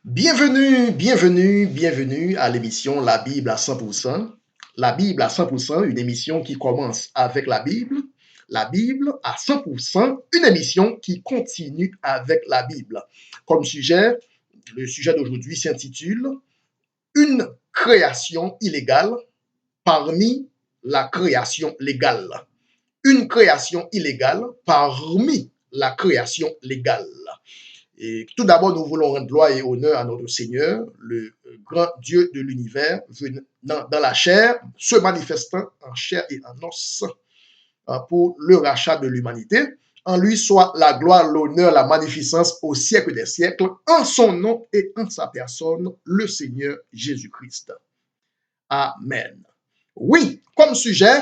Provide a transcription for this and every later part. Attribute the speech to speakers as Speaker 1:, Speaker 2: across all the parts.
Speaker 1: Bienvenue à l'émission La Bible à 100%. La Bible à 100%, une émission qui commence avec la Bible. La Bible à 100%, une émission qui continue avec la Bible. Comme sujet, le sujet d'aujourd'hui s'intitule Une création illégale parmi la création légale. Une création illégale parmi la création légale. Et tout d'abord, nous voulons rendre gloire et honneur à notre Seigneur, le grand Dieu de l'univers, venant dans la chair, se manifestant en chair et en os pour le rachat de l'humanité. En lui soit la gloire, l'honneur, la magnificence au siècle des siècles, en son nom et en sa personne, le Seigneur Jésus-Christ. Amen. Oui, comme sujet,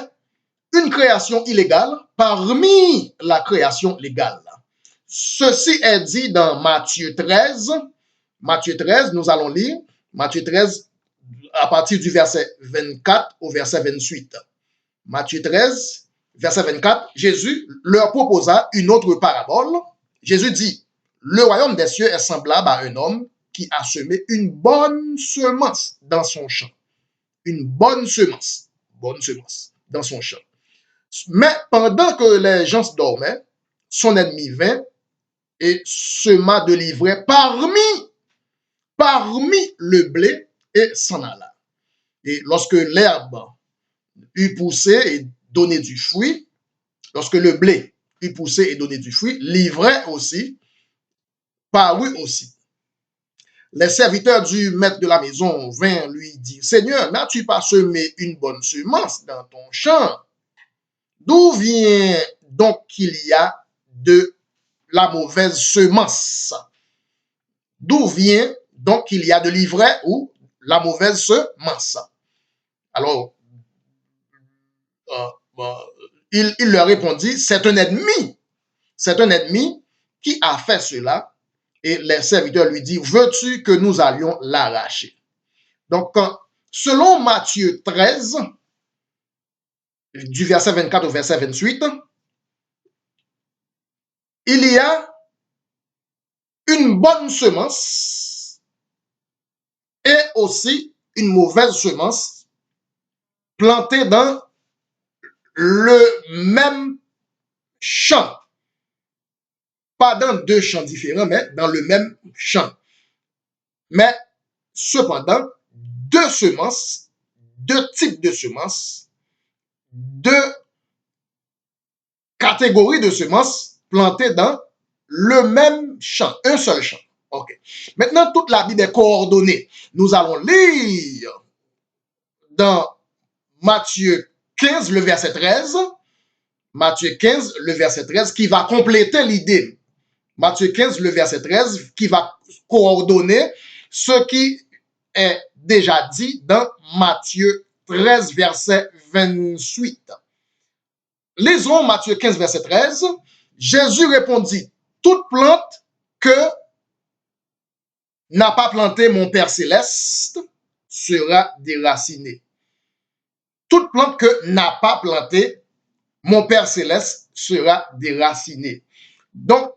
Speaker 1: une création illégale parmi la création légale. Ceci est dit dans Matthieu 13. Matthieu 13, nous allons lire Matthieu 13 à partir du verset 24 au verset 28. Matthieu 13, verset 24, Jésus leur proposa une autre parabole. Jésus dit, le royaume des cieux est semblable à un homme qui a semé une bonne semence dans son champ. Une bonne semence dans son champ. Mais pendant que les gens dormaient, son ennemi vint et sema de l'ivraie parmi le blé et s'en alla. Et lorsque l'herbe eut poussé et donné du fruit, lorsque le blé eut poussé et donné du fruit, l'ivraie aussi parut aussi. Les serviteurs du maître de la maison vinrent lui dire, Seigneur, n'as-tu pas semé une bonne semence dans ton champ? D'où vient donc qu'il y a de la mauvaise semence? D'où vient donc qu'il y a de l'ivraie ou la mauvaise semence? Alors, il leur répondit, c'est un ennemi qui a fait cela. Et les serviteurs lui disent, veux-tu que nous allions l'arracher? Donc, selon Matthieu 13, du verset 24 au verset 28, il y a une bonne semence et aussi une mauvaise semence plantée dans le même champ. Pas dans deux champs différents, mais dans le même champ. Mais cependant, deux semences, deux types de semences, deux catégories de semences plantées dans le même champ, un seul champ. Ok. Maintenant, toute la Bible est coordonnée. Nous allons lire dans Matthieu 15, le verset 13. Matthieu 15, le verset 13, qui va compléter l'idée. Matthieu 15, le verset 13, qui va coordonner ce qui est déjà dit dans Matthieu 13, verset 28. Lisons Matthieu 15, verset 13. Jésus répondit, toute plante que n'a pas planté mon Père céleste sera déracinée. Toute plante que n'a pas planté mon Père céleste sera déracinée. Donc,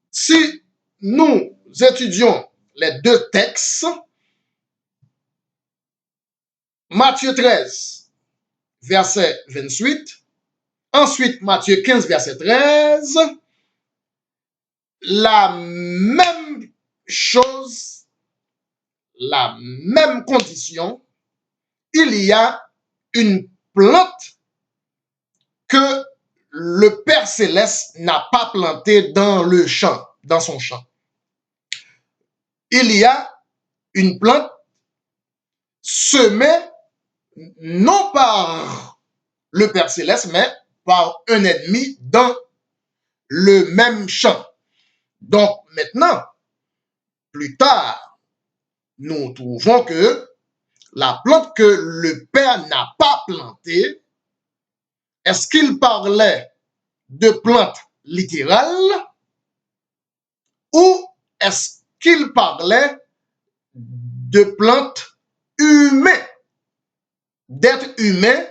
Speaker 1: si nous étudions les deux textes, Matthieu 13, verset 28, ensuite Matthieu 15, verset 13, la même chose, la même condition, il y a une plante que le Père céleste n'a pas plantée dans le champ, dans son champ. Il y a une plante semée non par le Père céleste, mais par un ennemi dans le même champ. Donc maintenant, plus tard, nous trouvons que la plante que le Père n'a pas plantée, est-ce qu'il parlait de plante littérale ou est-ce qu'il parlait de plantes humaines, d'êtres humains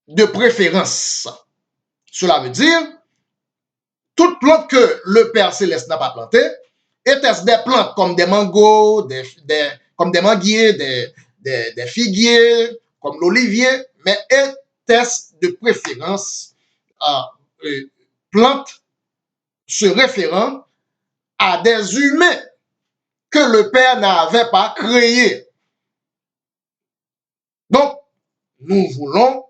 Speaker 1: de préférence? Cela veut dire, toute plante que le Père céleste n'a pas plantée, Était-ce des plantes comme des mangos, comme des manguiers, des figuiers, comme l'olivier, mais était-ce de préférence plantes se référant à des humains que le Père n'avait pas créés. Donc, nous voulons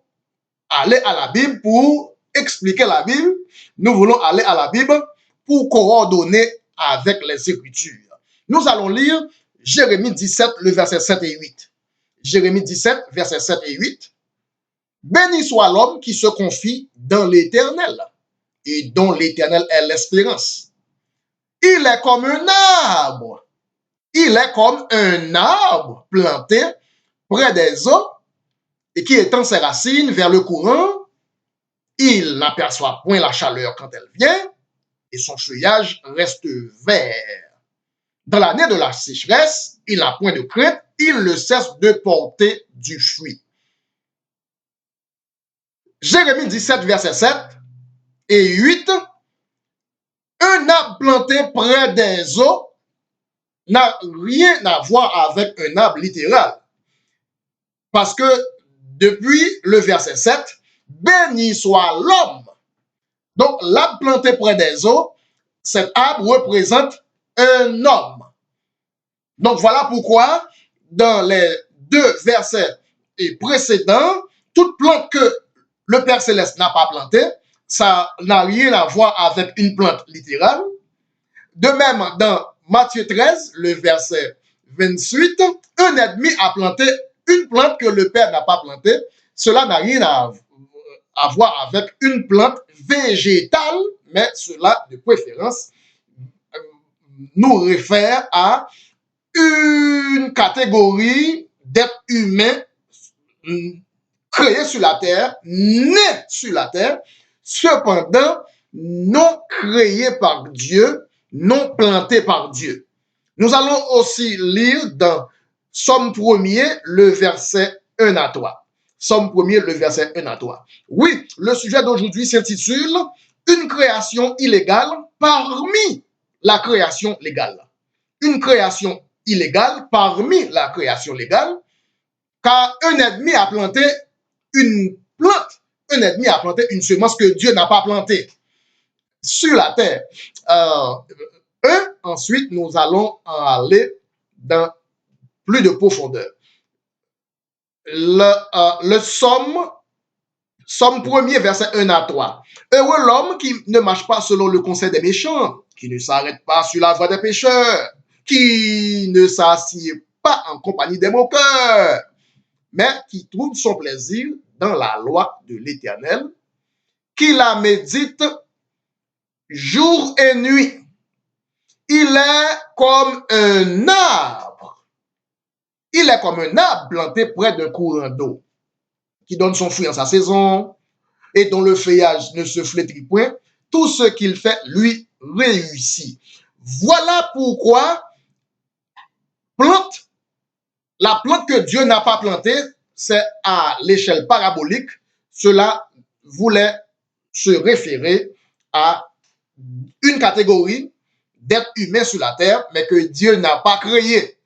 Speaker 1: aller à la Bible pour expliquer la Bible. Nous voulons aller à la Bible pour coordonner avec les Écritures. Nous allons lire Jérémie 17, le verset 7 et 8. Jérémie 17, verset 7 et 8. Béni soit l'homme qui se confie dans l'Éternel et dont l'Éternel est l'espérance. Il est comme un arbre. Il est comme un arbre planté près des eaux et qui étend ses racines vers le courant. Il n'aperçoit point la chaleur quand elle vient et son feuillage reste vert. Dans l'année de la sécheresse, il n'a point de crainte, il ne cesse de porter du fruit. Jérémie 17, verset 7 et 8. Un arbre planté près des eaux n'a rien à voir avec un arbre littéral. Parce que depuis le verset 7, béni soit l'homme. Donc, l'arbre planté près des eaux, cet arbre représente un homme. Donc, voilà pourquoi, dans les deux versets précédents, toute plante que le Père Céleste n'a pas plantée, ça n'a rien à voir avec une plante littérale. De même, dans Matthieu 13, le verset 28, un ennemi a planté une plante que le Père n'a pas plantée. Cela n'a rien à voir avec une plante végétale, mais cela, de préférence, nous réfère à une catégorie d'êtres humains créés sur la terre, nés sur la terre, cependant non créés par Dieu, non plantés par Dieu. Nous allons aussi lire dans Somme 1er, le verset 1 à 3. Somme 1er, le verset 1 à 3. Oui, le sujet d'aujourd'hui s'intitule « Une création illégale parmi la création légale ». Une création illégale parmi la création légale, car un ennemi a planté une plante, un ennemi a planté une semence que Dieu n'a pas plantée sur la terre. Ensuite, nous allons aller dans plus de profondeur. Le Somme 1er, verset 1 à 3. Heureux l'homme qui ne marche pas selon le conseil des méchants, qui ne s'arrête pas sur la voie des pécheurs, qui ne s'assied pas en compagnie des moqueurs, mais qui trouve son plaisir dans la loi de l'Éternel, qui la médite jour et nuit. Il est comme un arbre. Il est comme un arbre planté près d'un courant d'eau, qui donne son fruit en sa saison et dont le feuillage ne se flétrit point. Tout ce qu'il fait lui réussit. Voilà pourquoi la plante que Dieu n'a pas plantée, c'est à l'échelle parabolique. Cela voulait se référer à une catégorie d'êtres humains sur la terre, mais que Dieu n'a pas créé.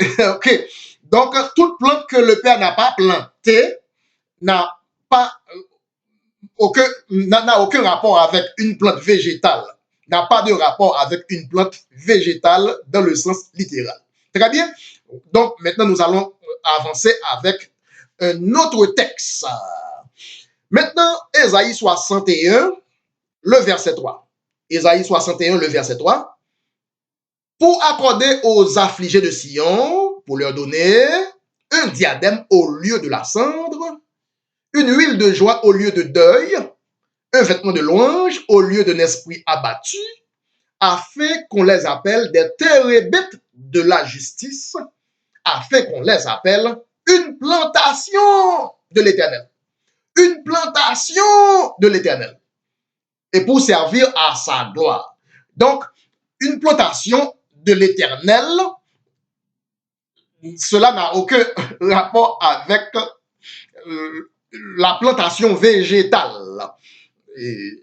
Speaker 1: OK. Donc, toute plante que le Père n'a pas plantée n'a aucun rapport avec une plante végétale, n'a pas de rapport avec une plante végétale dans le sens littéral. Très bien. Donc, maintenant, nous allons avancer avec un autre texte. Maintenant, Ésaïe 61, le verset 3. Ésaïe 61, le verset 3. Pour accorder aux affligés de Sion, pour leur donner un diadème au lieu de la cendre, une huile de joie au lieu de deuil, un vêtement de louange au lieu d'un esprit abattu, afin qu'on les appelle des térébintes de la justice, afin qu'on les appelle une plantation de l'Éternel. Une plantation de l'Éternel. Et pour servir à sa gloire. Donc, une plantation de l'Éternel, cela n'a aucun rapport avec la plantation végétale. Et,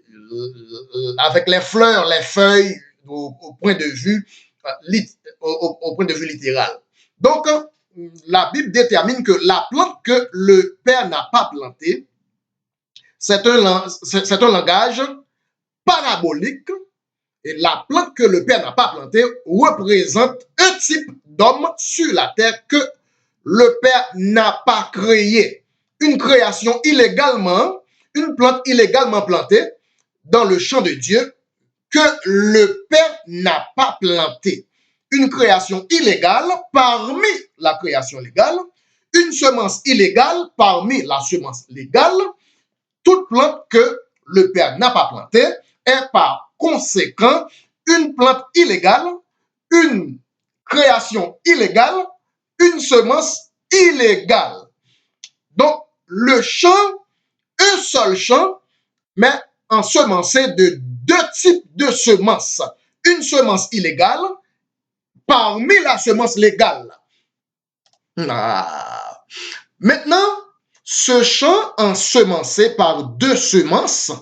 Speaker 1: avec les fleurs, les feuilles, au point de vue au point de vue littéral. Donc, la Bible détermine que la plante que le Père n'a pas plantée, c'est un langage parabolique. Et la plante que le Père n'a pas plantée représente un type d'homme sur la terre que le Père n'a pas créé. Une création illégalement, une plante illégalement plantée dans le champ de Dieu que le Père n'a pas plantée. Une création illégale parmi la création légale, une semence illégale parmi la semence légale. Toute plante que le Père n'a pas plantée est par conséquent une plante illégale, une création illégale, une semence illégale. Donc, le champ, un seul champ, mais ensemencé de deux types de semences. Une semence illégale parmi la semence légale. Maintenant, ce champ ensemencé par deux semences,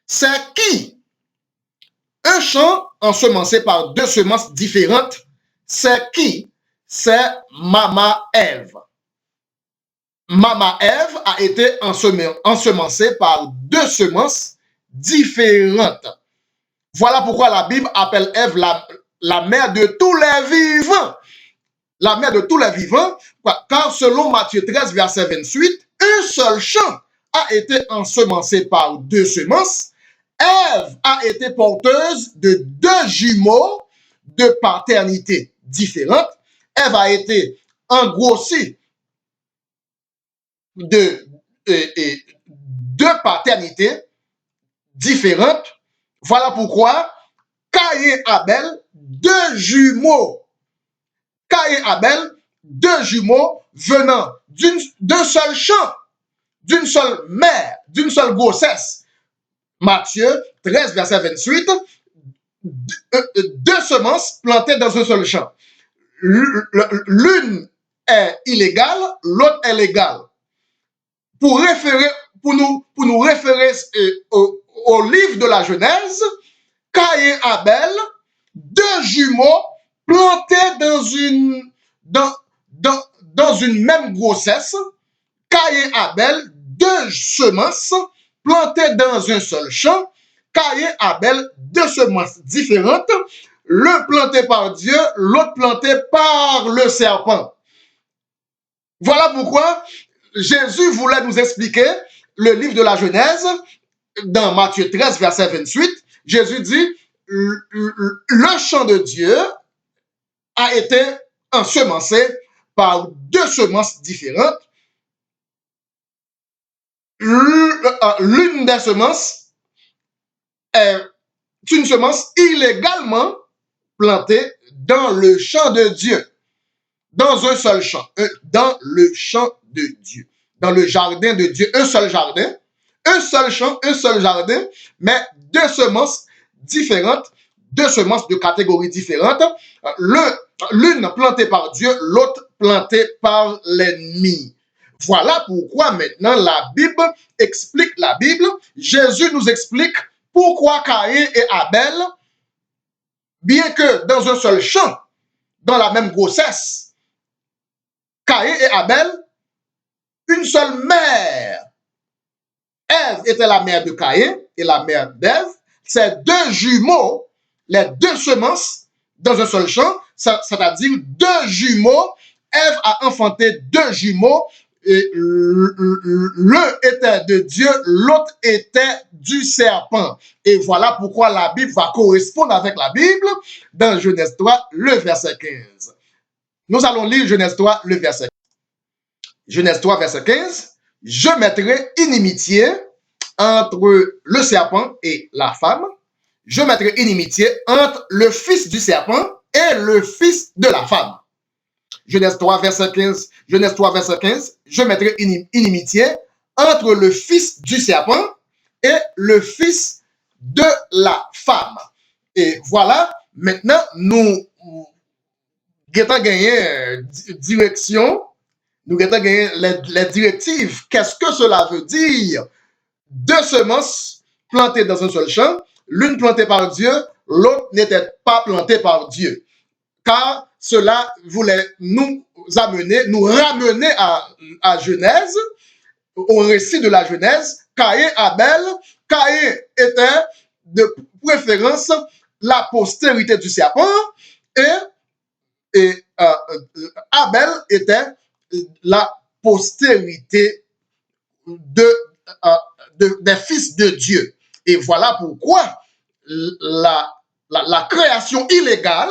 Speaker 1: c'est qui? Un champ ensemencé par deux semences différentes, c'est qui? C'est Maman Ève. Maman Ève a été ensemencée par deux semences différentes. Voilà pourquoi la Bible appelle Ève la mère de tous les vivants. La mère de tous les vivants, car selon Matthieu 13, verset 28, un seul champ a été ensemencé par deux semences. Ève a été porteuse de deux jumeaux de paternité différentes. Ève a été engrossée de deux paternités différentes. Voilà pourquoi Caïn et Abel, deux jumeaux. Caïn et Abel, deux jumeaux venant d'un seul champ, d'une seule mère, d'une seule grossesse. Matthieu 13, verset 28, deux semences plantées dans un seul champ. L'une est illégale, l'autre est légale. Pour nous référer au livre de la Genèse, Caïn et Abel, deux jumeaux plantés dans une même grossesse. Caïn et Abel, deux semences plantées dans un seul champ. Caïn et Abel, deux semences différentes, l'un planté par Dieu, l'autre planté par le serpent. Voilà pourquoi Jésus voulait nous expliquer le livre de la Genèse dans Matthieu 13, verset 28. Jésus dit, le champ de Dieu a été ensemencé par deux semences différentes. L'une des semences est une semence illégalement plantée dans le champ de Dieu. Dans un seul champ. Dans le champ de Dieu. Dans le jardin de Dieu. Un seul jardin. Un seul champ, un seul jardin, mais deux semences différentes, deux semences de catégories différentes. L'une plantée par Dieu, l'autre plantée par l'ennemi. Voilà pourquoi maintenant la Bible explique la Bible. Jésus nous explique pourquoi Caïn et Abel, bien que dans un seul champ, dans la même grossesse, Caïn et Abel, une seule mère. Ève était la mère de Caïn et la mère d'Ève. Ces deux jumeaux, les deux semences dans un seul champ, c'est-à-dire deux jumeaux. Ève a enfanté deux jumeaux. L'un était de Dieu, l'autre était du serpent. Et voilà pourquoi la Bible va correspondre avec la Bible dans Genèse 3, le verset 15. Nous allons lire Genèse 3, le verset 15. Genèse 3, verset 15. Je mettrai inimitié entre le serpent et la femme. Je mettrai inimitié entre le fils du serpent et le fils de la femme. Genèse 3, verset 15. Genèse 3, verset 15. Je mettrai inimitié entre le fils du serpent et le fils de la femme. Et voilà, maintenant, nous avons gagné direction. Nous avons gagné les directives. Qu'est-ce que cela veut dire? Deux semences plantées dans un seul champ, l'une plantée par Dieu, l'autre n'était pas plantée par Dieu. car cela voulait nous ramener à Genèse, au récit de la Genèse. Caïn, Abel, Caïn était de préférence la postérité du serpent et Abel était la postérité des fils de Dieu. Et voilà pourquoi la création illégale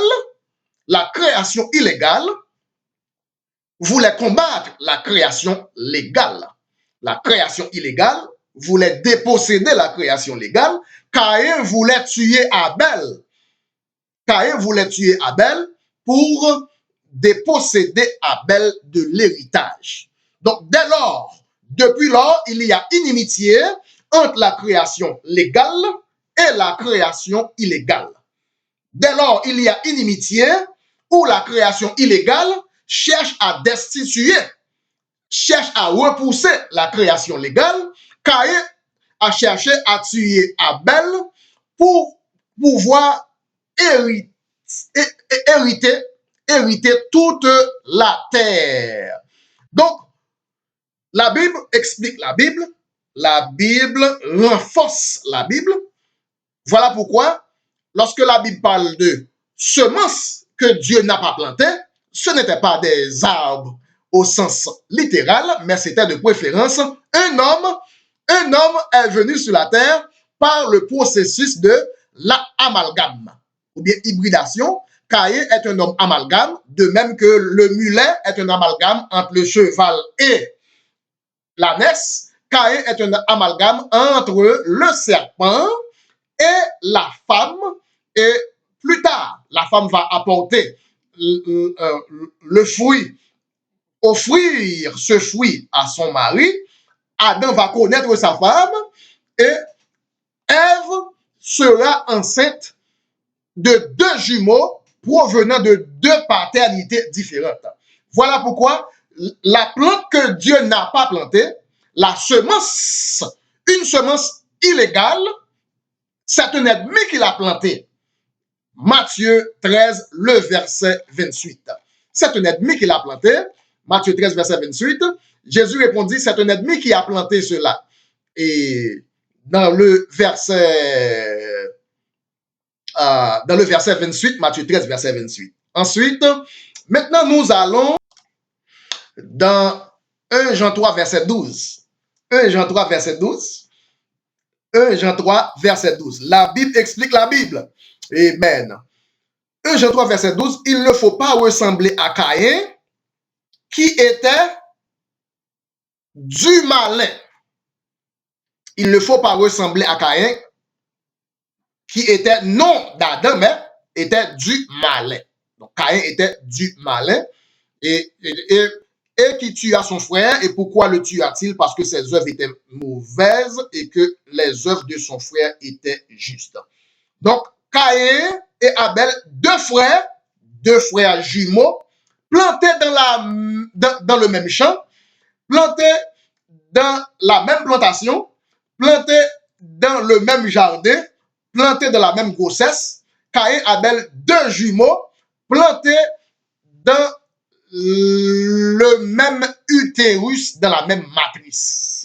Speaker 1: voulait combattre la création légale. La création illégale voulait déposséder la création légale. Caïn voulait tuer Abel. Caïn voulait tuer Abel pour déposséder Abel de l'héritage. Donc, dès lors, depuis lors, il y a inimitié entre la création légale et la création illégale. Dès lors, il y a inimitié où la création illégale cherche à destituer, cherche à repousser la création légale. Caïn a cherché à tuer Abel pour pouvoir hériter toute la terre. Donc, la Bible explique la Bible renforce la Bible. Voilà pourquoi, lorsque la Bible parle de semences que Dieu n'a pas plantées, ce n'était pas des arbres au sens littéral, mais c'était de préférence un homme. Un homme est venu sur la terre par le processus de l'amalgame, ou bien hybridation. Caïn est un homme amalgame, de même que le mulet est un amalgame entre le cheval et l'ânesse. Caïn est un amalgame entre le serpent et la femme, et plus tard, la femme va apporter le fruit, offrir ce fruit à son mari. Adam va connaître sa femme et Ève sera enceinte de deux jumeaux provenant de deux paternités différentes. Voilà pourquoi la plante que Dieu n'a pas plantée, la semence, une semence illégale, c'est un ennemi qui l'a plantée. Matthieu 13, le verset 28. C'est un ennemi qui l'a planté. Matthieu 13, verset 28. Jésus répondit, c'est un ennemi qui a planté cela. Et dans le verset 28, Matthieu 13, verset 28. Ensuite, maintenant nous allons dans 1 Jean 3, verset 12. 1 Jean 3, verset 12. 1 Jean 3, verset 12. La Bible explique la Bible. Amen. 1 Jean 3, verset 12. Il ne faut pas ressembler à Caïn, qui était du malin. Il ne faut pas ressembler à Caïn, qui était non d'Adam, mais était du malin. Donc Caïn était du malin et qui tua son frère. Et pourquoi le tua-t-il? Parce que ses œuvres étaient mauvaises et que les œuvres de son frère étaient justes. Donc Caïn et Abel, deux frères jumeaux, plantés dans le même champ, plantés dans la même plantation, plantés dans le même jardin, plantés dans la même grossesse. Caïn, Abel, deux jumeaux, plantés dans le même utérus, dans la même matrice.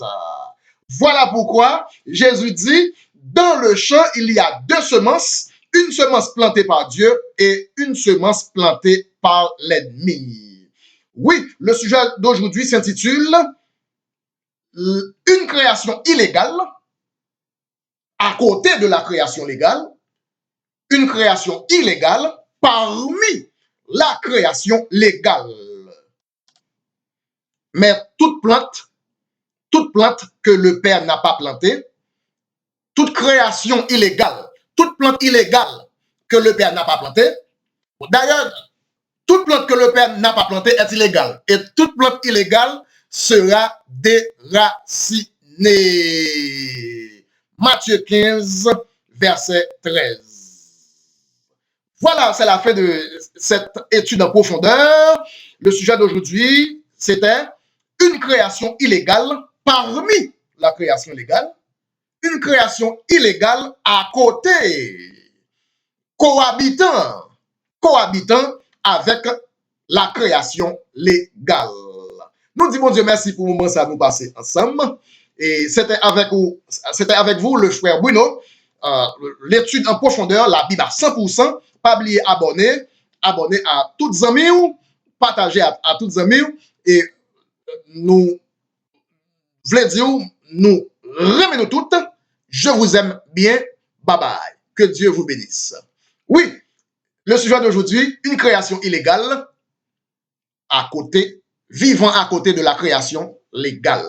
Speaker 1: Voilà pourquoi Jésus dit, dans le champ, il y a deux semences, une semence plantée par Dieu et une semence plantée par l'ennemi. Oui, le sujet d'aujourd'hui s'intitule une création illégale à côté de la création légale, une création illégale parmi la création légale. Mais toute plante que le Père n'a pas plantée, toute création illégale, toute plante illégale que le Père n'a pas plantée, d'ailleurs, toute plante que le Père n'a pas plantée est illégale. Et toute plante illégale sera déracinée. Matthieu 15, verset 13. Voilà, c'est la fin de cette étude en profondeur. Le sujet d'aujourd'hui, c'était une création illégale parmi la création légale, une création illégale à côté, cohabitant avec la création légale. Nous disons, bon Dieu, merci pour le moment ça nous passer ensemble. Et c'était avec vous, le frère Bruno, l'étude en profondeur, la Bible à 100%. Pas oublier abonner à toutes amis, partager à toutes amis. Et nous voulons dire, nous remettons toutes. Je vous aime bien. Bye bye. Que Dieu vous bénisse. Oui, le sujet d'aujourd'hui, une création illégale vivant à côté de la création légale.